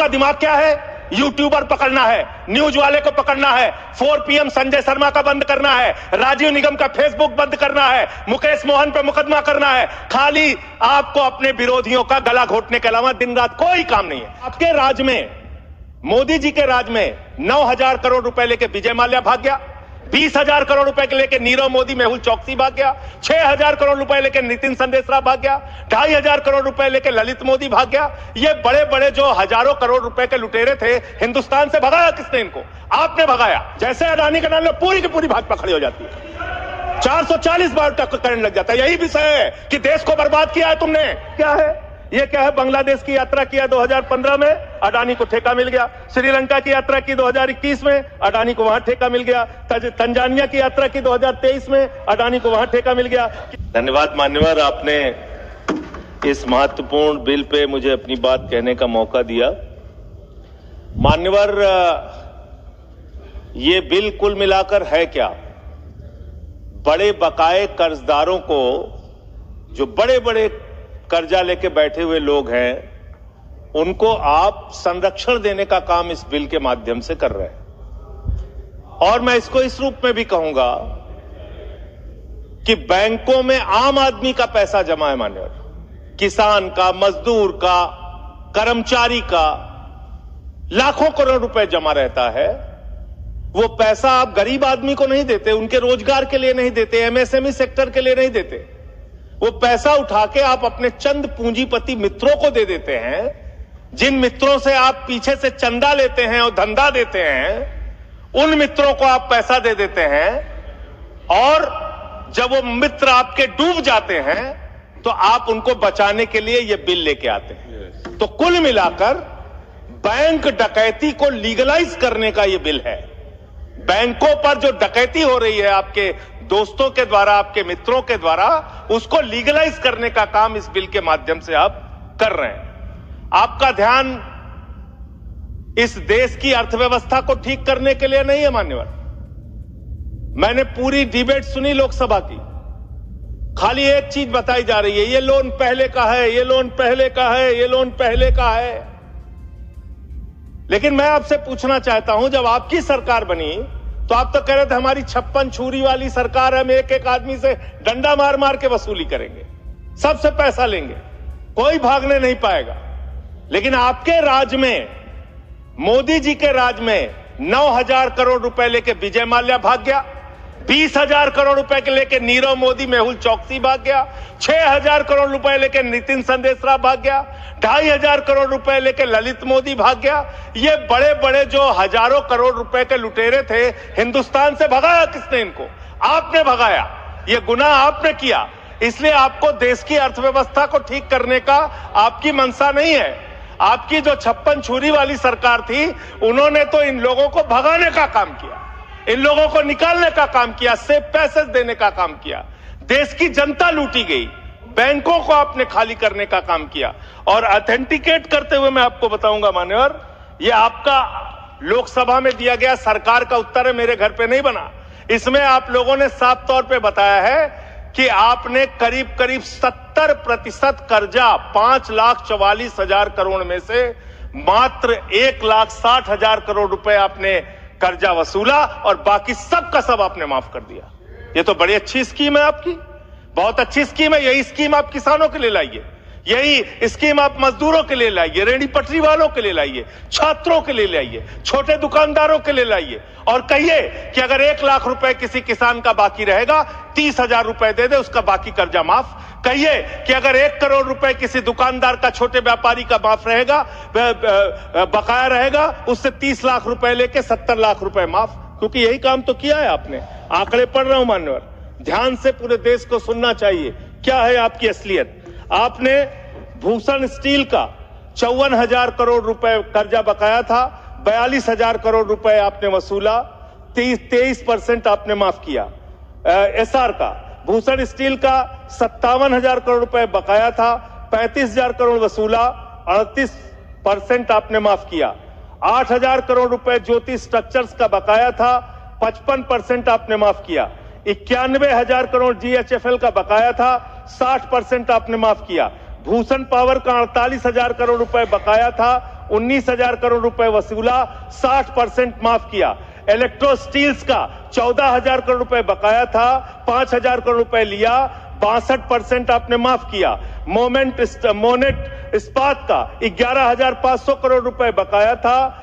आपका दिमाग क्या है? यूट्यूबर पकड़ना है, न्यूज वाले को पकड़ना है, 4 PM संजय शर्मा का बंद करना है, राजीव निगम का फेसबुक बंद करना है, मुकेश मोहन पे मुकदमा करना है। खाली आपको अपने विरोधियों का गला घोटने के अलावा दिन रात कोई काम नहीं है। आपके राज में, मोदी जी के राज में 9,000 करोड़ रुपए लेके विजय माल्या भाग गया, 20,000 करोड़ रुपए के लेके नीरव मोदी, मेहुल चौकसी भाग गया, 6,000 करोड़ रुपए लेके नितिन संदेशरा भाग गया, 2,500 करोड़ रुपए लेके ललित मोदी भाग गया। ये बड़े बड़े जो हजारों करोड़ रुपए के लुटेरे थे, हिंदुस्तान से भगाया किसने इनको? आपने भगाया। जैसे अडानी का नाम लो, पूरी की पूरी भाजपा खड़ी हो जाती है, 440 बार तक करंट लग जाता है। यही विषय है कि देश को बर्बाद किया है तुमने। क्या है ये? क्या है? बांग्लादेश की यात्रा किया 2015 में, अडानी को ठेका मिल गया। श्रीलंका की यात्रा की 2021 में, अडानी को वहां ठेका मिल गया। तंजानिया की यात्रा की 2023 में, अडानी को वहां ठेका मिल गया। धन्यवाद मान्यवर, आपने इस महत्वपूर्ण बिल पे मुझे अपनी बात कहने का मौका दिया। मान्यवर, ये बिल कुल मिलाकर है क्या? बड़े बकाए कर्जदारों को, जो बड़े बड़े कर्जा लेके बैठे हुए लोग हैं, उनको आप संरक्षण देने का काम इस बिल के माध्यम से कर रहे हैं। और मैं इसको इस रूप में भी कहूंगा कि बैंकों में आम आदमी का पैसा जमा है मान्यवर, किसान का, मजदूर का, कर्मचारी का लाखों करोड़ रुपए जमा रहता है। वो पैसा आप गरीब आदमी को नहीं देते, उनके रोजगार के लिए नहीं देते, MSME सेक्टर के लिए नहीं देते। वो पैसा उठा के आप अपने चंद पूंजीपति मित्रों को दे देते हैं, जिन मित्रों से आप पीछे से चंदा लेते हैं और धंधा देते हैं, उन मित्रों को आप पैसा दे देते हैं। और जब वो मित्र आपके डूब जाते हैं तो आप उनको बचाने के लिए ये बिल लेके आते हैं। तो कुल मिलाकर बैंक डकैती को लीगलाइज करने का ये बिल है। बैंकों पर जो डकैती हो रही है आपके दोस्तों के द्वारा, आपके मित्रों के द्वारा, उसको लीगलाइज करने का काम इस बिल के माध्यम से आप कर रहे हैं। आपका ध्यान इस देश की अर्थव्यवस्था को ठीक करने के लिए नहीं है मान्यवर। मैंने पूरी डिबेट सुनी लोकसभा की, खाली एक चीज बताई जा रही है, ये लोन पहले का है, ये लोन पहले का है, ये लोन पहले का है। लेकिन मैं आपसे पूछना चाहता हूं, जब आपकी सरकार बनी तो आप तो कह रहे थे हमारी 56 छुरी वाली सरकार है, हम एक एक आदमी से डंडा मार मार के वसूली करेंगे, सबसे पैसा लेंगे, कोई भागने नहीं पाएगा। लेकिन आपके राज में, मोदी जी के राज में 9,000 करोड़ रुपए लेके विजय माल्या भाग गया, 20,000 करोड़ रुपए के लेके नीरव मोदी, मेहुल चौकसी भाग गया, 6,000 करोड़ रुपए लेके नितिन संदेशरा भाग गया, 2,500 करोड़ रुपए लेके ललित मोदी भाग गया। ये बड़े बड़े जो हजारों करोड़ रुपए के लुटेरे थे, हिंदुस्तान से भगाया किसने इनको? आपने भगाया। ये गुनाह आपने किया। इसलिए आपको देश की अर्थव्यवस्था को ठीक करने का आपकी मंशा नहीं है। आपकी जो 56 छुरी वाली सरकार थी, उन्होंने तो इन लोगों को भगाने का काम किया, इन लोगों को निकालने का काम किया, सेफ पैसेज देने का काम किया। देश की जनता लूटी गई, बैंकों को आपने खाली करने का काम किया। और ऑथेंटिकेट करते हुए मैं आपको बताऊंगा मान्यवर, ये आपका लोकसभा में दिया गया सरकार का उत्तर है, मेरे घर पे नहीं बना। इसमें आप लोगों ने साफ तौर पे बताया है कि आपने करीब करीब 70% कर्जा 5,44,000 करोड़ में से मात्र 1,60,000 करोड़ रुपए आपने कर्जा वसूला और बाकी सब का सब आपने माफ कर दिया। ये तो बड़ी अच्छी स्कीम है आपकी, बहुत अच्छी स्कीम है। यही स्कीम आप किसानों के लिए लाइए, यही स्कीम आप मजदूरों के लिए लाइए, रेहड़ी पटरी वालों के लिए लाइए, छात्रों के लिए लाइए, छोटे दुकानदारों के लिए लाइए। और कहिए कि अगर 1 लाख रुपए किसी किसान का बाकी रहेगा, 30,000 रुपए दे दे, उसका बाकी कर्जा माफ। कहिए कि अगर 1 करोड़ रुपए किसी दुकानदार का, छोटे व्यापारी का माफ रहेगा, बकाया रहेगा, उससे 30 लाख रुपए लेके 70 लाख रुपए माफ। क्योंकि यही काम तो किया है आपने। आंकड़े पढ़ रहा हूं मान्यवर, ध्यान से पूरे देश को सुनना चाहिए। क्या है आपकी असलियत? आपने भूषण स्टील का 54,000 करोड़ रुपए कर्जा बकाया था, 42,000 करोड़ रुपए आपने वसूला, 23% आपने माफ किया। एसआर का, भूषण स्टील का 57,000 करोड़ रुपए बकाया था, 35,000 करोड़ वसूला, 38% आपने माफ किया। 8,000 करोड़ रुपए ज्योति स्ट्रक्चर्स का बकाया था, 55% आपने माफ किया। 91,000 करोड़ GHFL का बकाया था, 60% आपने माफ किया। भूषण पावर का 48,000 करोड़ रुपए बकाया था, 19,000 करोड़ रुपए वसूला, 60% माफ किया। इलेक्ट्रो स्टील्स का 14,000 करोड़ रुपए बकाया था, 5,000 करोड़ रुपए लिया, 62% आपने माफ किया। मोनेट इस्पात का 11,500 करोड़ रुपए बकाया था,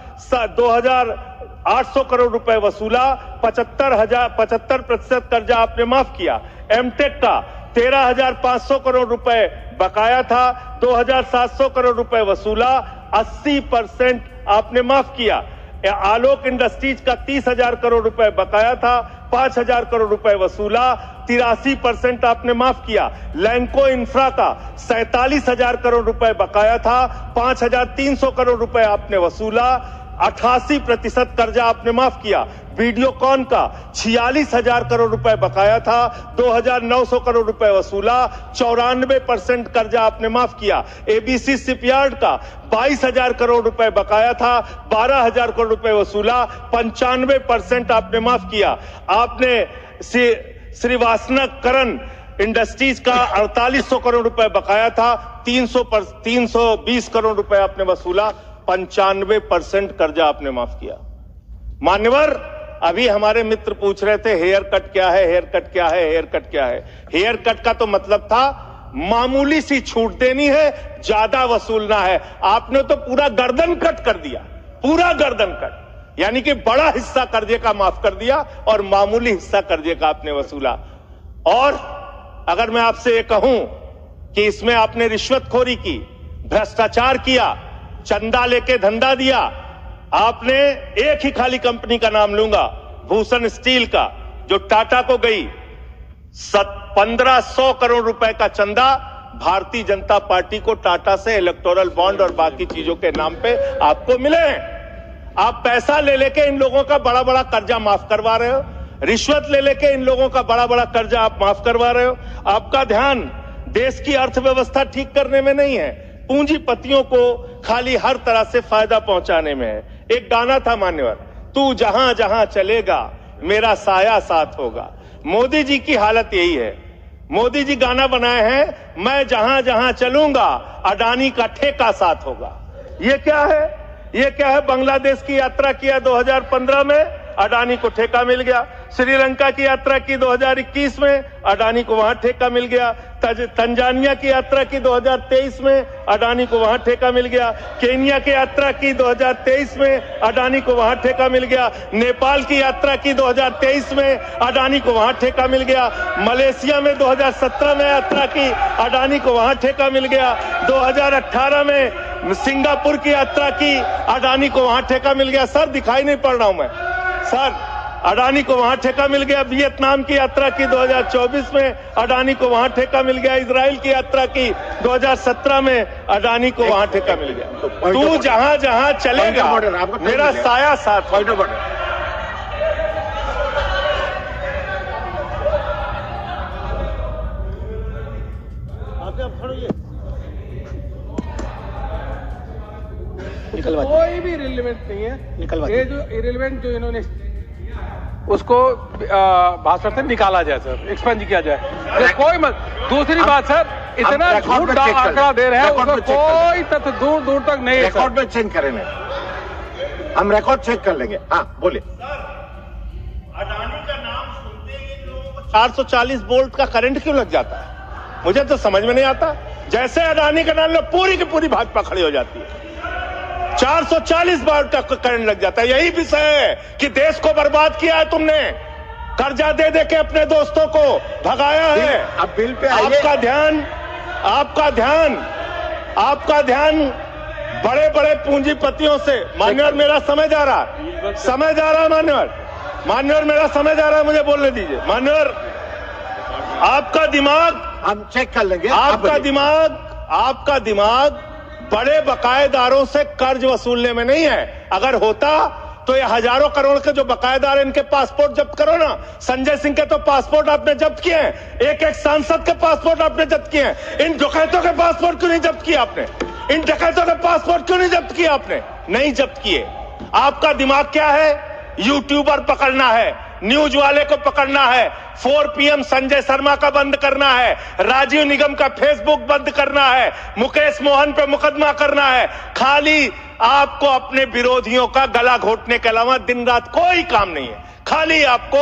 2,800 करोड़ रुपए वसूला, 75% कर्जा आपने माफ किया। एमटेक का 13,500 करोड़ रुपए बकाया था, 2,700 करोड़ रुपए वसूला, 80% आपने माफ किया। आलोक इंडस्ट्रीज का 30,000 करोड़ रुपए बकाया था, 5,000 करोड़ रुपए वसूला, 83% आपने माफ किया। लैंको इंफ्रा का 47,000 करोड़ रुपए बकाया था, 5,300 करोड़ रुपए आपने वसूला, 88% कर्जा आपने माफ किया। वीडियोकॉन का 46,000 करोड़ रुपए बकाया था, 2,900 करोड़ रुपए वसूला, 94% कर्जा आपने माफ किया। एबीसी शिपयार्ड का 22,000 करोड़ रुपए बकाया था, 12,000 करोड़ रुपए वसूला, 95% आपने माफ किया। आपने श्रीवास्तव इंडस्ट्रीज का 4,800 करोड़ रुपए बकाया था, 320 करोड़ रुपए आपने वसूला, 95% कर्जा आपने माफ किया। मान्यवर, अभी हमारे मित्र पूछ रहे थे हेयर कट क्या है, हेयर कट क्या है, हेयर कट क्या है। हेयर कट का तो मतलब था मामूली सी छूट देनी है, ज्यादा वसूलना है। आपने तो पूरा गर्दन कट कर दिया, पूरा गर्दन कट, यानी कि बड़ा हिस्सा कर्जे का माफ कर दिया और मामूली हिस्सा कर्जे का आपने वसूला। और अगर मैं आपसे ये कहूं कि इसमें आपने रिश्वतखोरी की, भ्रष्टाचार किया, चंदा लेके धंधा दिया, आपने एक ही खाली कंपनी का नाम लूंगा, भूषण स्टील का, जो टाटा को गई, 1,500 करोड़ रुपए का चंदा भारतीय जनता पार्टी को टाटा से इलेक्टोरल बॉन्ड और बाकी चीजों के नाम पे आपको मिले हैं। आप पैसा ले लेके इन लोगों का बड़ा बड़ा कर्जा माफ करवा रहे हो, रिश्वत ले लेके इन लोगों का बड़ा बड़ा कर्जा आप माफ करवा रहे हो। आपका ध्यान देश की अर्थव्यवस्था ठीक करने में नहीं है, पूंजीपतियों को खाली हर तरह से फायदा पहुंचाने में है। एक गाना था मान्यवर, तू जहां जहां चलेगा मेरा साया साथ होगा। मोदी जी की हालत यही है। मोदी जी गाना बनाए हैं, मैं जहां जहां चलूंगा अडानी का ठेका साथ होगा। ये क्या है? ये क्या है? बांग्लादेश की यात्रा किया 2015 में, अडानी को ठेका मिल गया। श्रीलंका की यात्रा की 2021 में, अडानी को वहां ठेका मिल गया। तंजानिया की यात्रा की 2023 में, अडानी को वहां ठेका मिल गया। केन्या की यात्रा की 2023 में, अडानी को वहां ठेका मिल गया। नेपाल की यात्रा की 2023 में, अडानी को वहां ठेका मिल गया। मलेशिया में 2017 में यात्रा की, अडानी को वहां ठेका मिल गया। 2018 में सिंगापुर की यात्रा की, अडानी को वहां ठेका मिल गया। सर दिखाई नहीं पड़ रहा हूं मैं सर, अडानी को वहां ठेका मिल गया। वियतनाम की यात्रा की 2024 में, अडानी को वहां ठेका मिल गया। इजराइल की यात्रा की 2017 में, अडानी को वहां ठेका मिल गया। तू जहां जहां चलेगा मेरा साया साथ होगा। कोई भी रिलेवेंट नहीं है। ये जो इरेलीवेंट जो इन्होंने उसको भाषण से निकाला जाए सर, एक्सपेंज किया जाए। कोई मत। दूसरी बात सर, इतना झूठ आंकड़ा दे रहे हैं, उसको कोई तथ्य दूर दूर तक नहीं है। रिकॉर्ड में चेक करेंगे, हम रिकॉर्ड चेक कर लेंगे। हाँ बोलिए। अडानी का नाम सुनते ही लोगों को 440 वोल्ट का करंट क्यों लग जाता है? मुझे तो समझ में नहीं आता। जैसे अडानी का नाम लो, पूरी की पूरी भाजपा खड़ी हो जाती है। 440 वोल्ट का करंट लग जाता है। यही विषय है कि देश को बर्बाद किया है तुमने, कर्जा दे दे के अपने दोस्तों को भगाया है। अब बिल पे आइए। आपका ध्यान बड़े बड़े पूंजीपतियों से। मान्यवर मेरा समय जा रहा है, मान्यवर मेरा समय जा रहा है, मुझे बोलने दीजिए। मान्यवर, आपका दिमाग, हम चेक कर लेंगे। आपका दिमाग बड़े बकायेदारों से कर्ज वसूलने में नहीं है। अगर होता तो ये हजारों करोड़ के जो बकायेदार, इनके पासपोर्ट जब्त करो ना। संजय सिंह के तो पासपोर्ट आपने जब्त किए हैं, एक एक सांसद के पासपोर्ट आपने जब्त किए हैं। इन डकैतों के पासपोर्ट क्यों नहीं जब्त किए आपने? इन डकैतों के पासपोर्ट क्यों नहीं जब्त किए आपने? नहीं जब्त किए। आपका दिमाग क्या है? यूट्यूबर पकड़ना है, न्यूज वाले को पकड़ना है, 4 PM संजय शर्मा का बंद करना है, राजीव निगम का फेसबुक बंद करना है, मुकेश मोहन पे मुकदमा करना है। खाली आपको अपने विरोधियों का गला घोटने के अलावा दिन रात कोई काम नहीं है। खाली आपको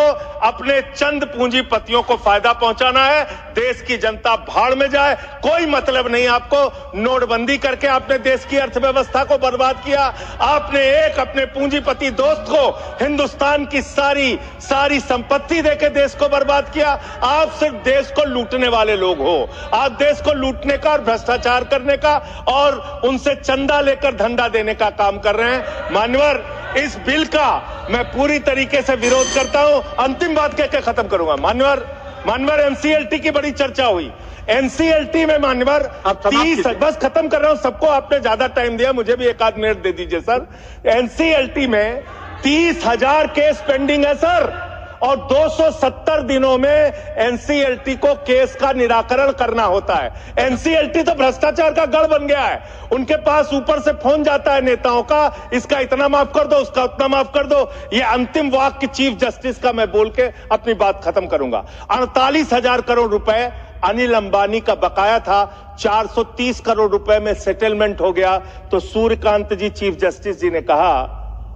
अपने चंद पूंजीपतियों को फायदा पहुंचाना है। देश की जनता भाड़ में जाए, कोई मतलब नहीं आपको। नोटबंदी करके आपने देश की अर्थव्यवस्था को बर्बाद किया। आपने एक अपने पूंजीपति दोस्त को हिंदुस्तान की सारी संपत्ति देके देश को बर्बाद किया। आप सिर्फ देश को लूटने वाले लोग हो। आप देश को लूटने का और भ्रष्टाचार करने का और उनसे चंदा लेकर धंधा देने का काम कर रहे हैं। मान्यवर, इस बिल का मैं पूरी तरीके से विरोध करता हूं। अंतिम बात कह के खत्म करूंगा। मान्यवर, एनसीएलटी की बड़ी चर्चा हुई। एनसीएलटी में मान्यवर 30, बस खत्म कर रहा हूं, सबको आपने ज्यादा टाइम दिया, मुझे भी 1 आध मिनट दे दीजिए सर। एनसीएलटी में 30,000 केस पेंडिंग है सर, और 270 दिनों में एनसीएलटी को केस का निराकरण करना होता है। एनसीएलटी तो भ्रष्टाचार का गढ़ बन गया है। उनके पास ऊपर से फोन जाता है नेताओं का, इसका इतना माफ कर दो, उसका उतना माफ कर दो। ये अंतिम वाक्य चीफ जस्टिस का मैं बोल के अपनी बात खत्म करूंगा। 48,000 करोड़ रुपए अनिल अंबानी का बकाया था, 430 करोड़ रुपए में सेटलमेंट हो गया। तो सूर्यकांत जी चीफ जस्टिस जी ने कहा,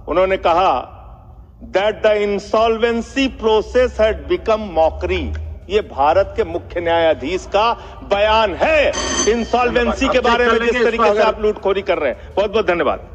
उन्होंने कहा that the insolvency process had become mockery। ये भारत के मुख्य न्यायाधीश का बयान है इंसॉल्वेंसी के बारे में, जिस तरीके से आप लूटखोरी कर रहे हैं। बहुत बहुत धन्यवाद।